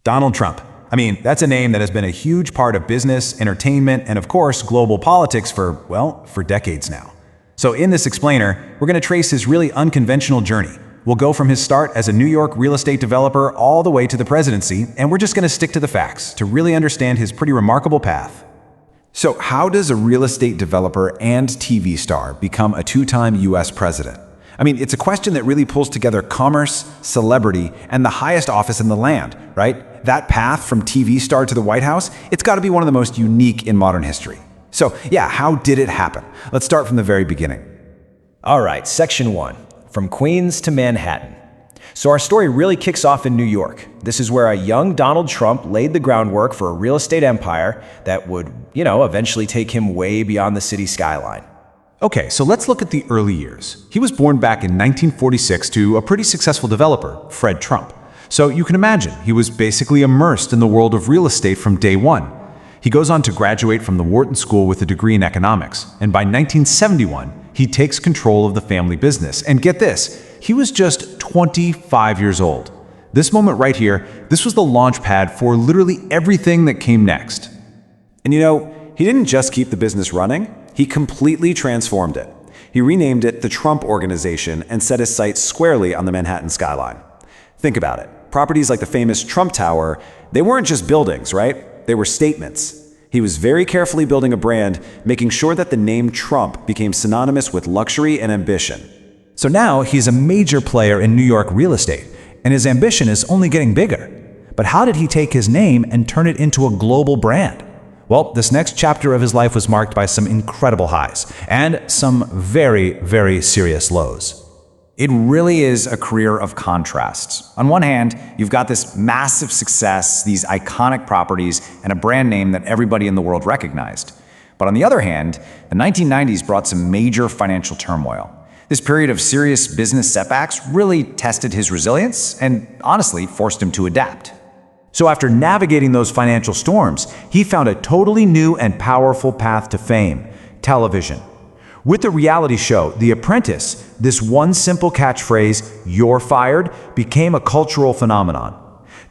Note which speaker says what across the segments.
Speaker 1: Donald Trump. I mean, that's a name that has been a huge part of business, entertainment, and of course, global politics for decades now. So in this explainer, we're going to trace his really unconventional journey. We'll go from his start as a New York real estate developer all the way to the presidency, and we're just going to stick to the facts to really understand his pretty remarkable path. So how does a real estate developer and TV star become a two-time US president? I mean, it's a question that really pulls together commerce, celebrity, and the highest office in the land, right? That path from TV star to the White House, it's got to be one of the most unique in modern history. So yeah, how did it happen? Let's start from the very beginning.
Speaker 2: All right, section 1, from Queens to Manhattan. So our story really kicks off in New York. This is where a young Donald Trump laid the groundwork for a real estate empire that would, eventually take him way beyond the city skyline.
Speaker 1: Okay, so let's look at the early years. He was born back in 1946 to a pretty successful developer, Fred Trump. So you can imagine, he was basically immersed in the world of real estate from day one. He goes on to graduate from the Wharton School with a degree in economics, and by 1971, he takes control of the family business. And get this, he was just 25 years old. This moment right here, this was the launch pad for literally everything that came next.
Speaker 3: And he didn't just keep the business running, he completely transformed it. He renamed it the Trump Organization and set his sights squarely on the Manhattan skyline. Think about it. Properties like the famous Trump Tower, they weren't just buildings, right? They were statements. He was very carefully building a brand, making sure that the name Trump became synonymous with luxury and ambition.
Speaker 1: So now he's a major player in New York real estate, and his ambition is only getting bigger. But how did he take his name and turn it into a global brand? Well, this next chapter of his life was marked by some incredible highs and some very, very serious lows.
Speaker 4: It really is a career of contrasts. On one hand, you've got this massive success, these iconic properties, and a brand name that everybody in the world recognized. But on the other hand, the 1990s brought some major financial turmoil. This period of serious business setbacks really tested his resilience and honestly forced him to adapt.
Speaker 1: So after navigating those financial storms, he found a totally new and powerful path to fame: television. With the reality show, The Apprentice, this one simple catchphrase, "You're fired," became a cultural phenomenon.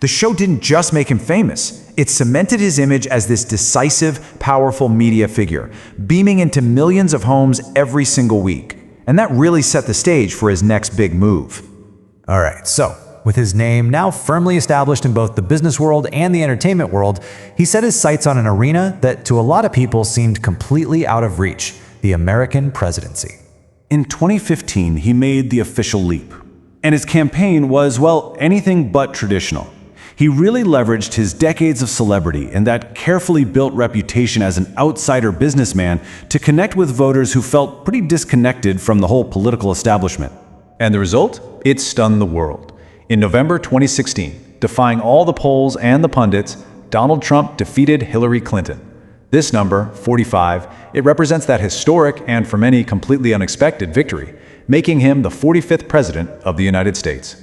Speaker 1: The show didn't just make him famous, it cemented his image as this decisive, powerful media figure, beaming into millions of homes every single week. And that really set the stage for his next big move.
Speaker 5: All right, so with his name now firmly established in both the business world and the entertainment world, he set his sights on an arena that to a lot of people seemed completely out of reach: the American presidency.
Speaker 3: In 2015, he made the official leap. And his campaign was, anything but traditional. He really leveraged his decades of celebrity and that carefully built reputation as an outsider businessman to connect with voters who felt pretty disconnected from the whole political establishment.
Speaker 1: And the result? It stunned the world. In November 2016, defying all the polls and the pundits, Donald Trump defeated Hillary Clinton. This number, 45, it represents that historic and for many completely unexpected victory, making him the 45th president of the United States.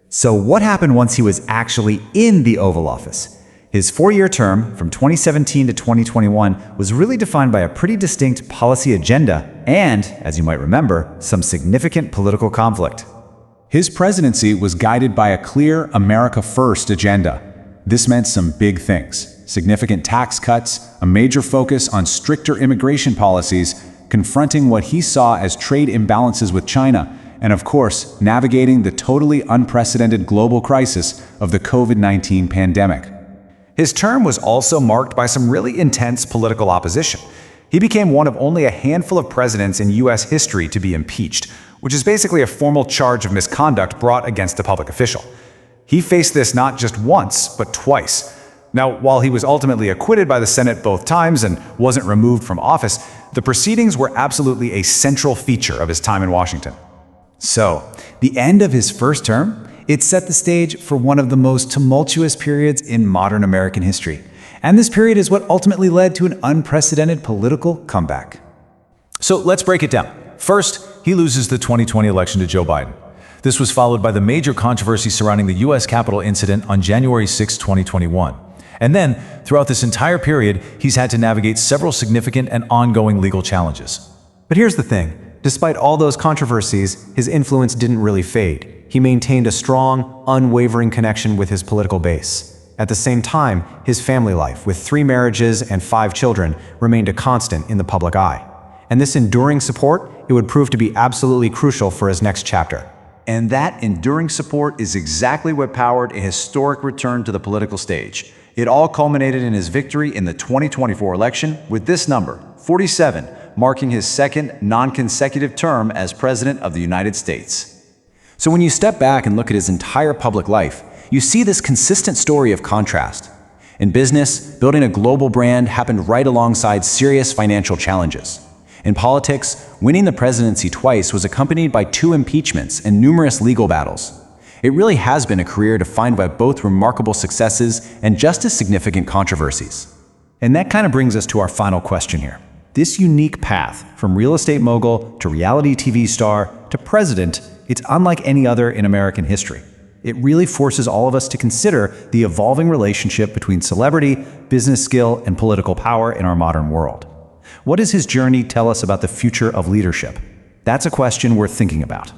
Speaker 5: So what happened once he was actually in the Oval Office? His 4-year term, from 2017 to 2021, was really defined by a pretty distinct policy agenda and, as you might remember, some significant political conflict.
Speaker 1: His presidency was guided by a clear America First agenda. This meant some big things: significant tax cuts, a major focus on stricter immigration policies, confronting what he saw as trade imbalances with China, and of course, navigating the totally unprecedented global crisis of the COVID-19 pandemic.
Speaker 2: His term was also marked by some really intense political opposition. He became one of only a handful of presidents in U.S. history to be impeached, which is basically a formal charge of misconduct brought against a public official. He faced this not just once, but twice. Now, while he was ultimately acquitted by the Senate both times and wasn't removed from office, the proceedings were absolutely a central feature of his time in Washington.
Speaker 5: So, the end of his first term, it set the stage for one of the most tumultuous periods in modern American history. And this period is what ultimately led to an unprecedented political comeback.
Speaker 1: So let's break it down. First, he loses the 2020 election to Joe Biden. This was followed by the major controversy surrounding the U.S. Capitol incident on January 6, 2021. And then, throughout this entire period, he's had to navigate several significant and ongoing legal challenges.
Speaker 5: But here's the thing. Despite all those controversies, his influence didn't really fade. He maintained a strong, unwavering connection with his political base.
Speaker 3: At the same time, his family life, with 3 marriages and 5 children, remained a constant in the public eye. And this enduring support, it would prove to be absolutely crucial for his next chapter.
Speaker 2: And that enduring support is exactly what powered a historic return to the political stage. It all culminated in his victory in the 2024 election, with this number, 47, marking his second non-consecutive term as President of the United States.
Speaker 3: So when you step back and look at his entire public life, you see this consistent story of contrast. In business, building a global brand happened right alongside serious financial challenges. In politics, winning the presidency twice was accompanied by 2 impeachments and numerous legal battles. It really has been a career defined by both remarkable successes and just as significant controversies.
Speaker 5: And that kind of brings us to our final question here. This unique path, from real estate mogul to reality TV star to president, it's unlike any other in American history. It really forces all of us to consider the evolving relationship between celebrity, business skill, and political power in our modern world. What does his journey tell us about the future of leadership? That's a question worth thinking about.